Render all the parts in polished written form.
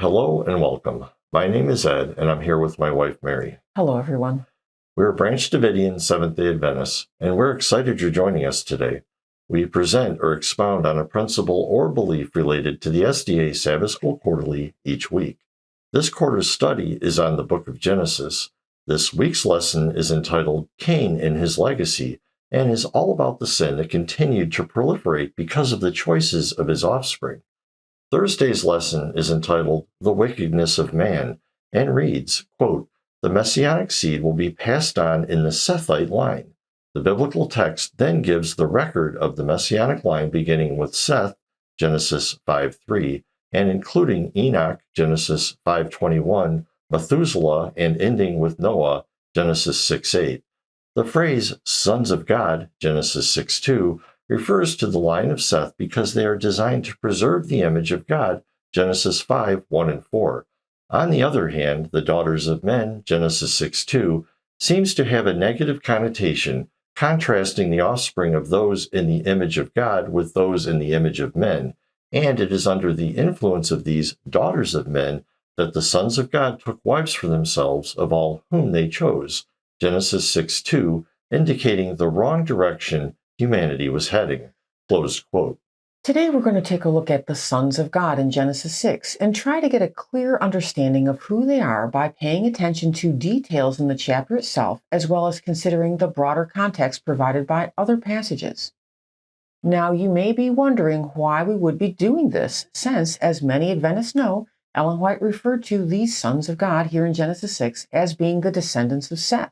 Hello and welcome. My name is Ed, and I'm here with my wife, Mary. Hello, everyone. We're Branch Davidian Seventh-day Adventists, and we're excited you're joining us today. We present or expound on a principle or belief related to the SDA Sabbath School Quarterly each week. This quarter's study is on the book of Genesis. This week's lesson is entitled Cain and His Legacy, and is all about the sin that continued to proliferate because of the choices of his offspring. Thursday's lesson is entitled The Wickedness of Man, and reads, quote, "The Messianic seed will be passed on in the Sethite line." The biblical text then gives the record of the Messianic line beginning with Seth, Genesis 5:3, and including Enoch, Genesis 5:21, Methuselah, and ending with Noah, Genesis 6:8. The phrase sons of God, Genesis 6:2, refers to the line of Seth because they are designed to preserve the image of God, Genesis 5:1 and 4. On the other hand, the daughters of men, Genesis 6:2, seems to have a negative connotation, contrasting the offspring of those in the image of God with those in the image of men, and it is under the influence of these daughters of men that the sons of God took wives for themselves of all whom they chose, Genesis 6:2, indicating the wrong direction humanity was heading. Close quote. Today, we're going to take a look at the sons of God in Genesis 6 and try to get a clear understanding of who they are by paying attention to details in the chapter itself, as well as considering the broader context provided by other passages. Now, you may be wondering why we would be doing this, since, as many Adventists know, Ellen White referred to these sons of God here in Genesis 6 as being the descendants of Seth.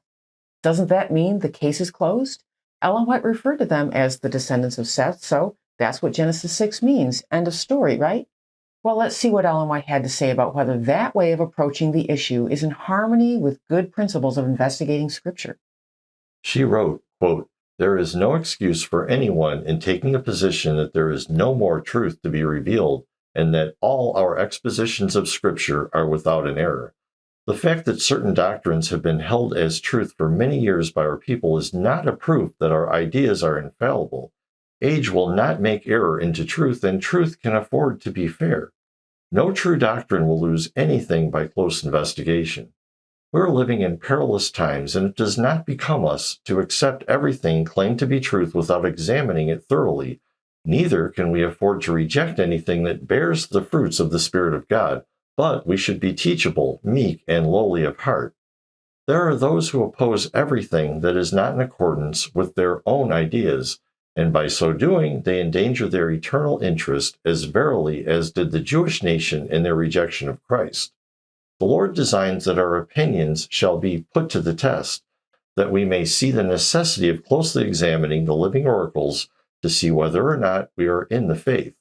Doesn't that mean the case is closed? Ellen White referred to them as the descendants of Seth, so that's what Genesis 6 means. End of story, right? Well, let's see what Ellen White had to say about whether that way of approaching the issue is in harmony with good principles of investigating Scripture. She wrote, quote, "There is no excuse for anyone in taking the position that there is no more truth to be revealed and that all our expositions of Scripture are without an error. The fact that certain doctrines have been held as truth for many years by our people is not a proof that our ideas are infallible. Age will not make error into truth, and truth can afford to be fair. No true doctrine will lose anything by close investigation. We're living in perilous times, and it does not become us to accept everything claimed to be truth without examining it thoroughly. Neither can we afford to reject anything that bears the fruits of the Spirit of God, but we should be teachable, meek, and lowly of heart. There are those who oppose everything that is not in accordance with their own ideas, and by so doing, they endanger their eternal interest as verily as did the Jewish nation in their rejection of Christ. The Lord designs that our opinions shall be put to the test, that we may see the necessity of closely examining the living oracles to see whether or not we are in the faith.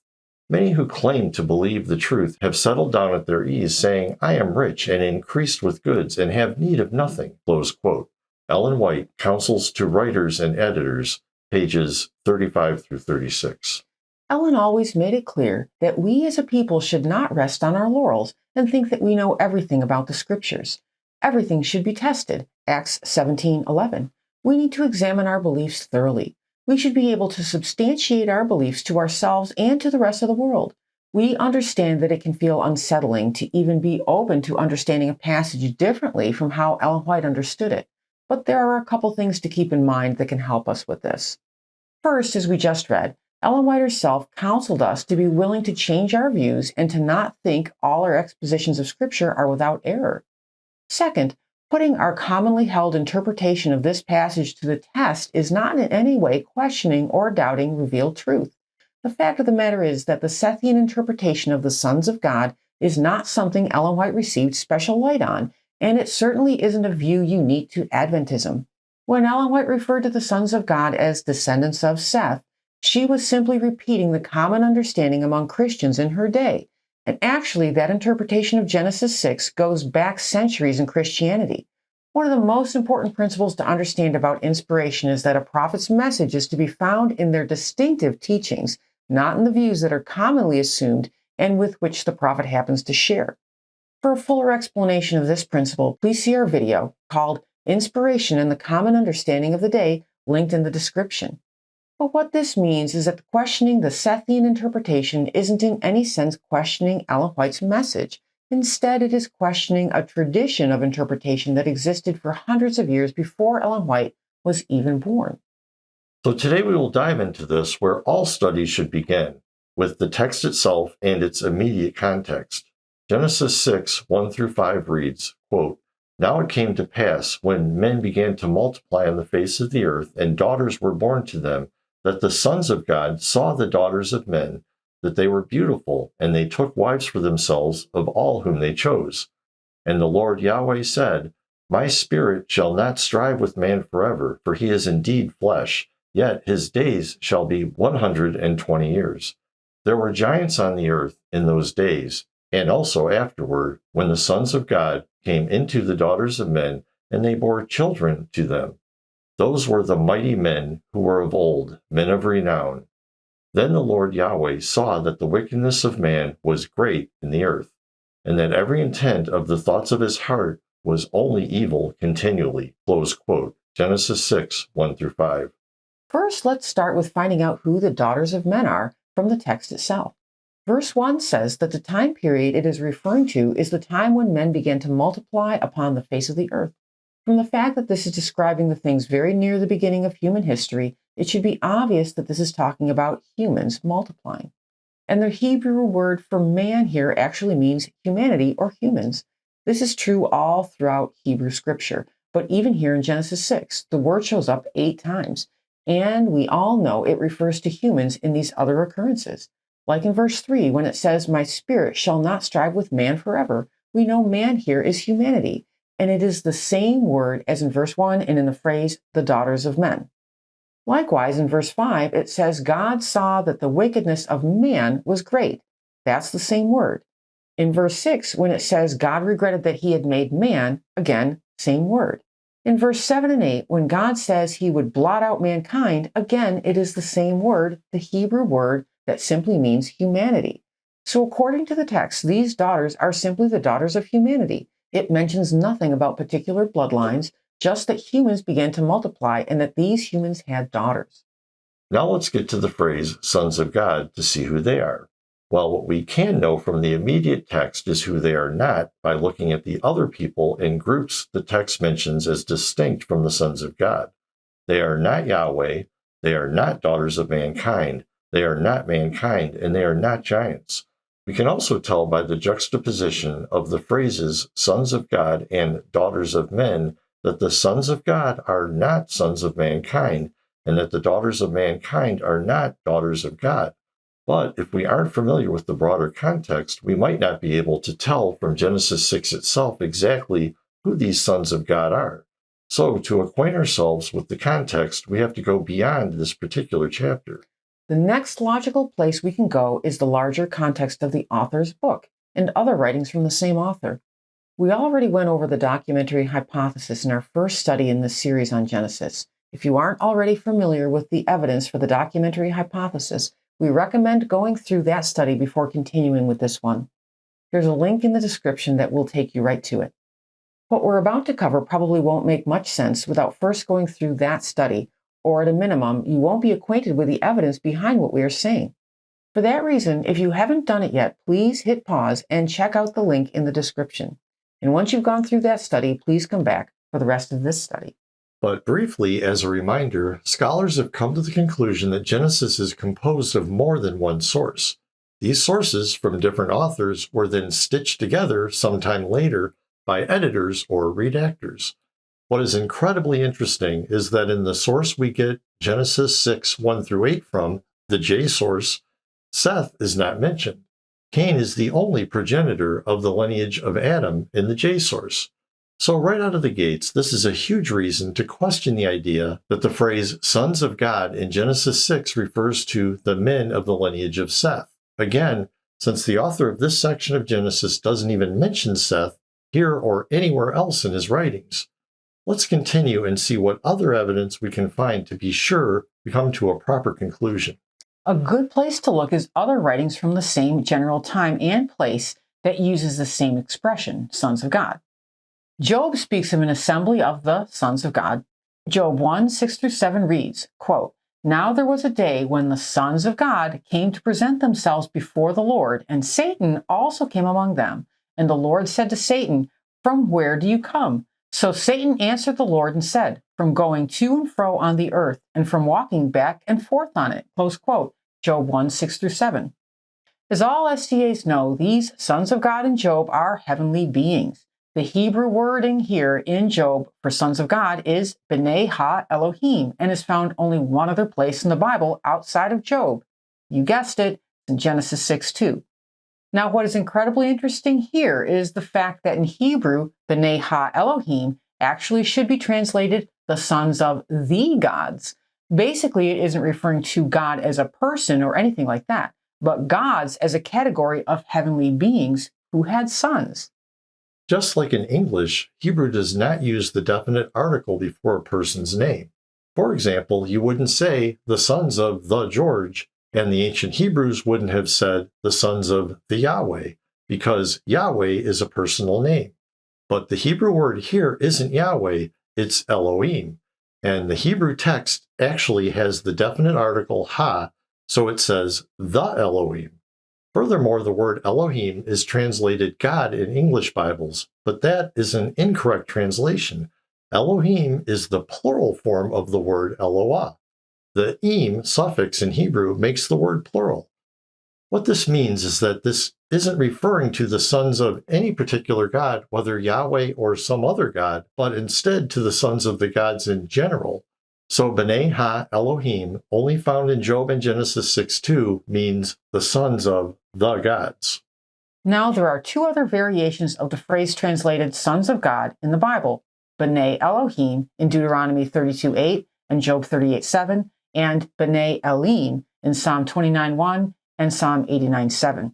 Many who claim to believe the truth have settled down at their ease, saying, "I am rich and increased with goods and have need of nothing." Close quote. Ellen White, Counsels to Writers and Editors, pages 35 through 36. Ellen always made it clear that we as a people should not rest on our laurels and think that we know everything about the Scriptures. Everything should be tested, Acts 17:11. We need to examine our beliefs thoroughly. We should be able to substantiate our beliefs to ourselves and to the rest of the world. We understand that it can feel unsettling to even be open to understanding a passage differently from how Ellen White understood it. But there are a couple things to keep in mind that can help us with this. First, as we just read, Ellen White herself counseled us to be willing to change our views and to not think all our expositions of Scripture are without error. Second, putting our commonly held interpretation of this passage to the test is not in any way questioning or doubting revealed truth. The fact of the matter is that the Sethian interpretation of the sons of God is not something Ellen White received special light on, and it certainly isn't a view unique to Adventism. When Ellen White referred to the sons of God as descendants of Seth, she was simply repeating the common understanding among Christians in her day. And actually, that interpretation of Genesis 6 goes back centuries in Christianity. One of the most important principles to understand about inspiration is that a prophet's message is to be found in their distinctive teachings, not in the views that are commonly assumed and with which the prophet happens to share. For a fuller explanation of this principle, please see our video called Inspiration and the Common Understanding of the Day, linked in the description. But what this means is that questioning the Sethian interpretation isn't in any sense questioning Ellen White's message. Instead, it is questioning a tradition of interpretation that existed for hundreds of years before Ellen White was even born. So today we will dive into this where all studies should begin, with the text itself and its immediate context. Genesis 6, 1 through 5 reads, quote, "Now it came to pass, when men began to multiply on the face of the earth, and daughters were born to them, that the sons of God saw the daughters of men, that they were beautiful, and they took wives for themselves of all whom they chose. And the Lord Yahweh said, My spirit shall not strive with man forever, for he is indeed flesh, yet his days shall be 120 years. There were giants on the earth in those days, and also afterward, when the sons of God came into the daughters of men, and they bore children to them. Those were the mighty men who were of old, men of renown. Then the Lord Yahweh saw that the wickedness of man was great in the earth, and that every intent of the thoughts of his heart was only evil continually." Close quote. Genesis 6, 1 through 5. First, let's start with finding out who the daughters of men are from the text itself. Verse 1 says that the time period it is referring to is the time when men began to multiply upon the face of the earth. From the fact that this is describing the things very near the beginning of human history, it should be obvious that this is talking about humans multiplying. And the Hebrew word for man here actually means humanity or humans. This is true all throughout Hebrew scripture, but even here in Genesis 6, the word shows up 8 times. And we all know it refers to humans in these other occurrences. Like in verse 3, when it says, "My spirit shall not strive with man forever," we know man here is humanity. And it is the same word as in verse 1 and in the phrase, "the daughters of men." Likewise, in verse 5, it says, "God saw that the wickedness of man was great." That's the same word. In verse 6, when it says, "God regretted that he had made man," again, same word. In verse 7 and 8, when God says he would blot out mankind, again, it is the same word, the Hebrew word that simply means humanity. So according to the text, these daughters are simply the daughters of humanity. It mentions nothing about particular bloodlines, just that humans began to multiply and that these humans had daughters. Now let's get to the phrase sons of God to see who they are. Well, what we can know from the immediate text is who they are not by looking at the other people and groups the text mentions as distinct from the sons of God. They are not Yahweh, they are not daughters of mankind, they are not mankind, and they are not giants. We can also tell by the juxtaposition of the phrases sons of God and daughters of men that the sons of God are not sons of mankind, and that the daughters of mankind are not daughters of God. But if we aren't familiar with the broader context, we might not be able to tell from Genesis 6 itself exactly who these sons of God are. So, to acquaint ourselves with the context, we have to go beyond this particular chapter. The next logical place we can go is the larger context of the author's book and other writings from the same author. We already went over the documentary hypothesis in our first study in this series on Genesis. If you aren't already familiar with the evidence for the documentary hypothesis, we recommend going through that study before continuing with this one. There's a link in the description that will take you right to it. What we're about to cover probably won't make much sense without first going through that study, or at a minimum, you won't be acquainted with the evidence behind what we are saying. For that reason, if you haven't done it yet, please hit pause and check out the link in the description. And once you've gone through that study, please come back for the rest of this study. But briefly, as a reminder, scholars have come to the conclusion that Genesis is composed of more than one source. These sources from different authors were then stitched together sometime later by editors or redactors. What is incredibly interesting is that in the source we get Genesis 6, 1 through 8 from, the J source, Seth is not mentioned. Cain is the only progenitor of the lineage of Adam in the J source. So right out of the gates, this is a huge reason to question the idea that the phrase sons of God in Genesis 6 refers to the men of the lineage of Seth. Again, since the author of this section of Genesis doesn't even mention Seth here or anywhere else in his writings. Let's continue and see what other evidence we can find to be sure we come to a proper conclusion. A good place to look is other writings from the same general time and place that uses the same expression, sons of God. Job speaks of an assembly of the sons of God. Job 1, 6 through 7 reads, quote, "Now there was a day when the sons of God came to present themselves before the Lord, and Satan also came among them. And the Lord said to Satan, "From where do you come?" So Satan answered the Lord and said, "From going to and fro on the earth, and from walking back and forth on it." Close quote. Job 1, 6-7. As all SDAs know, these sons of God in Job are heavenly beings. The Hebrew wording here in Job for sons of God is B'nai Ha Elohim and is found only one other place in the Bible outside of Job. You guessed it, in Genesis 6:2. Now, what is incredibly interesting here is the fact that in Hebrew, B'nai Ha Elohim actually should be translated the sons of the gods. Basically, it isn't referring to God as a person or anything like that, but gods as a category of heavenly beings who had sons. Just like in English, Hebrew does not use the definite article before a person's name. For example, you wouldn't say the sons of the George, and the ancient Hebrews wouldn't have said the sons of the Yahweh, because Yahweh is a personal name. But the Hebrew word here isn't Yahweh, it's Elohim. And the Hebrew text actually has the definite article ha, so it says the Elohim. Furthermore, the word Elohim is translated God in English Bibles, but that is an incorrect translation. Elohim is the plural form of the word Eloah. The im suffix in Hebrew makes the word plural. What this means is that this isn't referring to the sons of any particular god, whether Yahweh or some other god, but instead to the sons of the gods in general. So B'nai Ha Elohim, only found in Job and Genesis 6:2, means the sons of the gods. Now, there are two other variations of the phrase translated sons of God in the Bible: B'nai Elohim in Deuteronomy 32:8 and Job 38:7, and B'nai Elim in Psalm 29:1 and Psalm 89:7.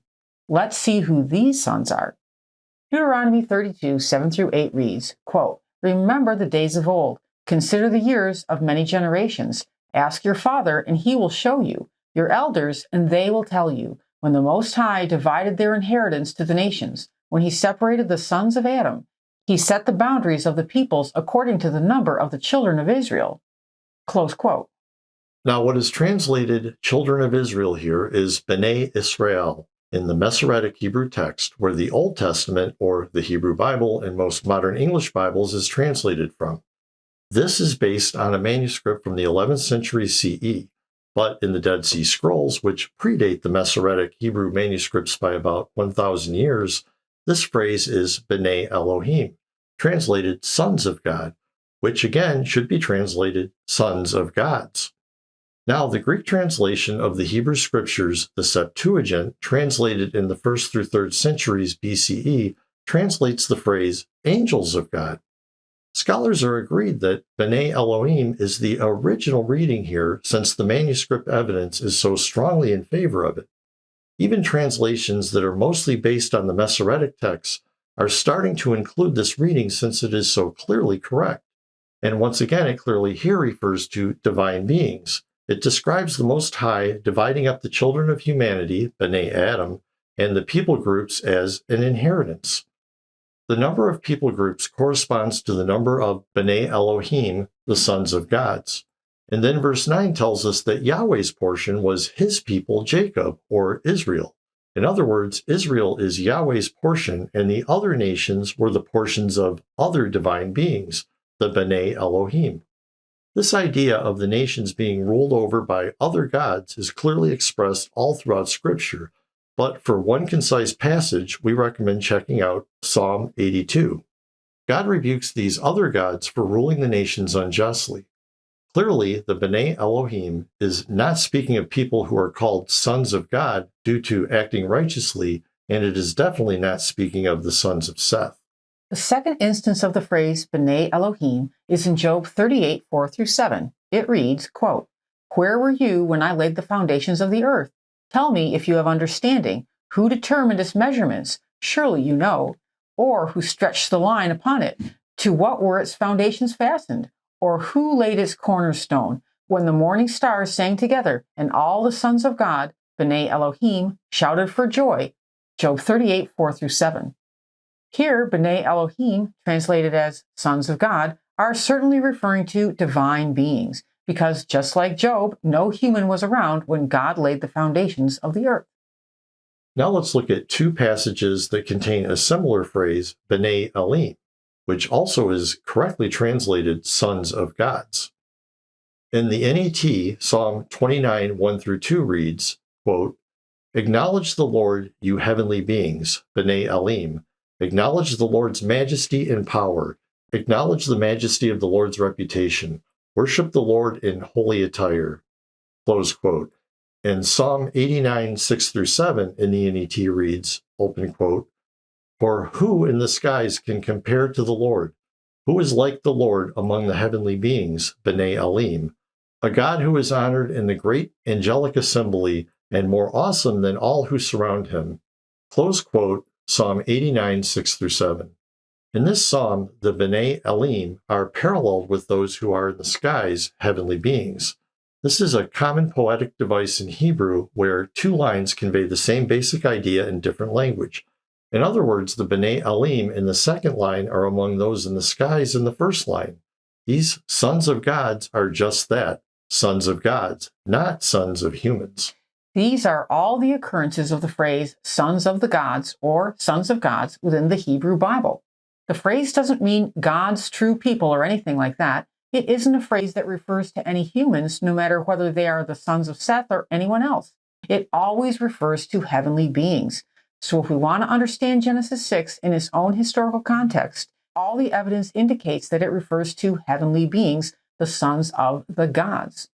Let's see who these sons are. Deuteronomy 32:7-8 reads, quote, "Remember the days of old. Consider the years of many generations. Ask your father, and he will show you, your elders, and they will tell you, when the Most High divided their inheritance to the nations, when he separated the sons of Adam, he set the boundaries of the peoples according to the number of the children of Israel." Close quote. Now, what is translated children of Israel here is B'nai Israel in the Masoretic Hebrew text, where the Old Testament, or the Hebrew Bible in most modern English Bibles, is translated from. This is based on a manuscript from the 11th century CE, but in the Dead Sea Scrolls, which predate the Masoretic Hebrew manuscripts by about 1,000 years, this phrase is B'nai Elohim, translated sons of God, which again should be translated sons of gods. Now, the Greek translation of the Hebrew scriptures, the Septuagint, translated in the 1st through 3rd centuries BCE, translates the phrase angels of God. Scholars are agreed that B'nai Elohim is the original reading here, since the manuscript evidence is so strongly in favor of it. Even translations that are mostly based on the Masoretic texts are starting to include this reading, since it is so clearly correct. And once again, it clearly here refers to divine beings. It describes the Most High dividing up the children of humanity, B'nai Adam, and the people groups as an inheritance. The number of people groups corresponds to the number of B'nai Elohim, the sons of gods. And then verse 9 tells us that Yahweh's portion was his people, Jacob, or Israel. In other words, Israel is Yahweh's portion, and the other nations were the portions of other divine beings, the B'nai Elohim. This idea of the nations being ruled over by other gods is clearly expressed all throughout Scripture, but for one concise passage, we recommend checking out Psalm 82. God rebukes these other gods for ruling the nations unjustly. Clearly, the B'nai Elohim is not speaking of people who are called sons of God due to acting righteously, and it is definitely not speaking of the sons of Seth. The second instance of the phrase B'nai Elohim is in Job 38:4-7. It reads, quote, "Where were you when I laid the foundations of the earth? Tell me if you have understanding. Who determined its measurements? Surely you know. Or who stretched the line upon it? To what were its foundations fastened? Or who laid its cornerstone? When the morning stars sang together, and all the sons of God, B'nai Elohim, shouted for joy." Job 38:4-7. Here, B'nai Elohim, translated as sons of God, are certainly referring to divine beings, because just like Job, no human was around when God laid the foundations of the earth. Now let's look at two passages that contain a similar phrase, B'nai Elim, which also is correctly translated sons of gods. In the NET, Psalm 29, 1 through 2 reads, quote, "Acknowledge the Lord, you heavenly beings, B'nai Elim. Acknowledge the Lord's majesty and power. Acknowledge the majesty of the Lord's reputation. Worship the Lord in holy attire." Close quote. And Psalm 89, 6 through 7 in the NET reads, open quote, "For who in the skies can compare to the Lord? Who is like the Lord among the heavenly beings, B'nai Elim? A God who is honored in the great angelic assembly and more awesome than all who surround him." Close quote, Psalm 89, 6 through 7. In this psalm, the B'nai Elim are paralleled with those who are in the skies, heavenly beings. This is a common poetic device in Hebrew where two lines convey the same basic idea in different language. In other words, the B'nai Elim in the second line are among those in the skies in the first line. These sons of gods are just that, sons of gods, not sons of humans. These are all the occurrences of the phrase sons of the gods or sons of gods within the Hebrew Bible. The phrase doesn't mean God's true people or anything like that. It isn't a phrase that refers to any humans, no matter whether they are the sons of Seth or anyone else. It always refers to heavenly beings. So if we want to understand Genesis 6 in its own historical context, all the evidence indicates that it refers to heavenly beings, the sons of the gods.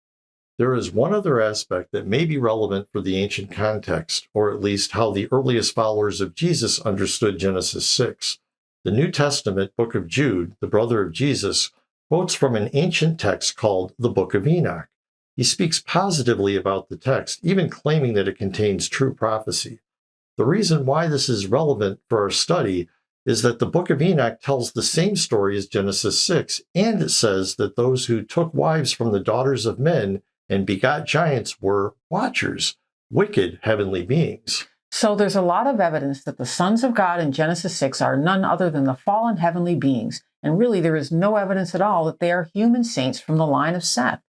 There is one other aspect that may be relevant for the ancient context, or at least how the earliest followers of Jesus understood Genesis 6. The New Testament book of Jude, the brother of Jesus, quotes from an ancient text called the Book of Enoch. He speaks positively about the text, even claiming that it contains true prophecy. The reason why this is relevant for our study is that the Book of Enoch tells the same story as Genesis 6, and it says that those who took wives from the daughters of men and begot giants were watchers, wicked heavenly beings. So there's a lot of evidence that the sons of God in Genesis 6 are none other than the fallen heavenly beings, and really there is no evidence at all that they are human saints from the line of Seth.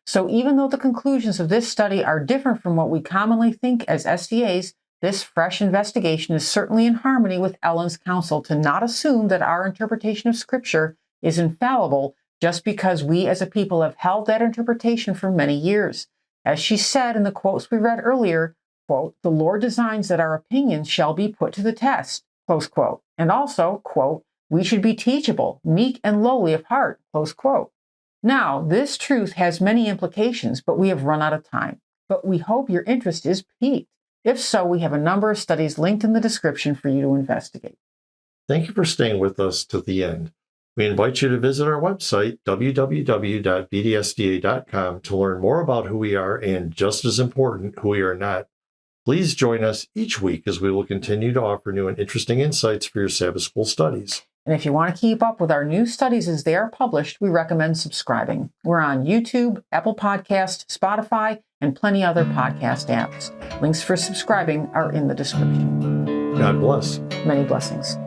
So even though the conclusions of this study are different from what we commonly think as SDAs, this fresh investigation is certainly in harmony with Ellen's counsel to not assume that our interpretation of Scripture is infallible just because we as a people have held that interpretation for many years. As she said in the quotes we read earlier, quote, "The Lord designs that our opinions shall be put to the test," close quote. And also, quote, "We should be teachable, meek and lowly of heart," close quote. Now, this truth has many implications, but we have run out of time. But we hope your interest is piqued. If so, we have a number of studies linked in the description for you to investigate. Thank you for staying with us to the end. We invite you to visit our website, www.bdsda.com, to learn more about who we are and, just as important, who we are not. Please join us each week as we will continue to offer new and interesting insights for your Sabbath School studies. And if you want to keep up with our new studies as they are published, we recommend subscribing. We're on YouTube, Apple Podcast, Spotify, and plenty other podcast apps. Links for subscribing are in the description. God bless. Many blessings.